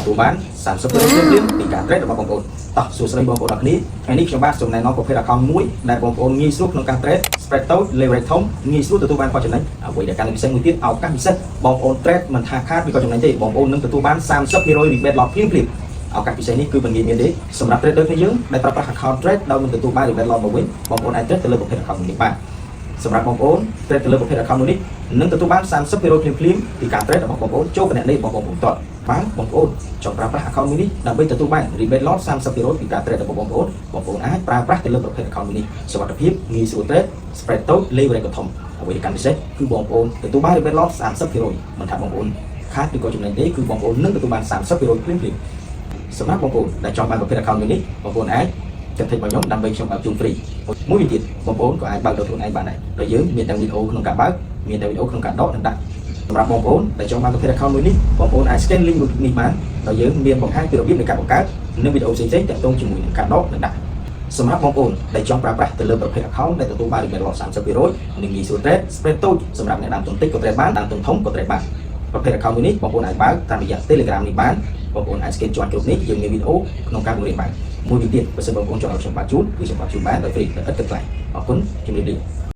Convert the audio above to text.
ទទួលបាន30%ពីការ trade របស់បងប្អូនតោះសួស្តីបងប្អូនអរគ្នាថ្ងៃនេះខ្ញុំបាទសូមណែនាំប្រភេទ account មួយដែលបងប្អូនងាយស្រួលក្នុងការ trade spread តូច leverage ធំងាយស្រួលទទួលបានផលចំណេញអ្វីដែលកាន់តែពិសេសមួយទៀតឱកាសពិសេសបងប្អូន trade មិនថាខាតពីផលចំណេញទេបងប្អូននឹងទទួលបាន30% rebate lot ភ្លាមឱកាសពិសេសនេះគឺមិនងាយមានទេសម្រាប់ trader គ្នាយើងដែលប្រើប្រាស់ account trade ដោយមិនទទួលបាន rebate lot មកវិញបងប្អូនអាច trade ទៅលើប្រភេទ account នេះបានសម្រាប់បងប្អូន trade ទៅលើប្រភេទ account នេះនឹងទទួលបាន30%ភ្លាមពីការ trade របស់បងប្អូនចូលគណនីរបស់បងប្អូនតតបានបងប្អូនចង់ប្រើប្រាស់ account នេះដើម្បីទទួលបាន rebate lot 30%ពីការ trade របស់បងប្អូនអាចប្រើប្រាស់ទៅលើប្រភេទ account នេះសុវត្ថិភាពងាយស្រួល trade spread តូច leverage ក៏ធំអ្វីដែលកាន់ពិសេសគឺបងប្អូនទទួលបាន rebate lot 30%មិនថាបងប្អូនខាតឬក៏ចំណេញទេគឺបងប្អូននឹងទទួលបាន30%ភ្លាមសម្រាប់បងប្អូនដែលចង់បានប្រភេទ account នេះបងប្អូនអាចចាត់តិចមកខ្ញុំដើម្បីខ្ញុំបើកជូនហ្វ្រីមួយទៀតបងប្អូនក៏អាចបើកដោយខ្លួនឯងបានដែរដោយយើងមានទាំងវីដេអូក្នុងការបើកមានទាំងវីដេអូក្នុងការដកនិងដាក់សម្រាប់បងប្អូនដែលចង់បានប្រភេទ account មួយនេះបងប្អូនអាច scan link នេះបានដោយយើងមានបង្ហាញពីរបៀបនៃការបង្កើតនិងវីដេអូផ្សេងៗទាក់ទងជាមួយនឹងការដកនិងដាក់សម្រាប់បងប្អូនដែលចង់ប្រើប្រាស់ទៅលើប្រភេទ account ដែលទទួលបាន rebate lot 30%និងងាយស្រួល trade spread តូចសម្រាប់អ្នកដើមទុនតិចក៏ trade បានដើមទុនធំក៏ trade បានប្រភេទ account មួយនេះបងប្អូនអាចបើកតាមរយៈ Telegram នេះបានបងប្អូនអាច scan ជាប់គ្រប់នេះយើងមានវីដេអូក្នុងការបង្រៀនបានមួយទៀតបើសិនបងប្អូនចង់ឲ្យខ្ញុំបាទជូនគឺខ្ញុំបាទជូនបានដោយ free ឥតគិតថ្លៃអរគុណជំរាបលា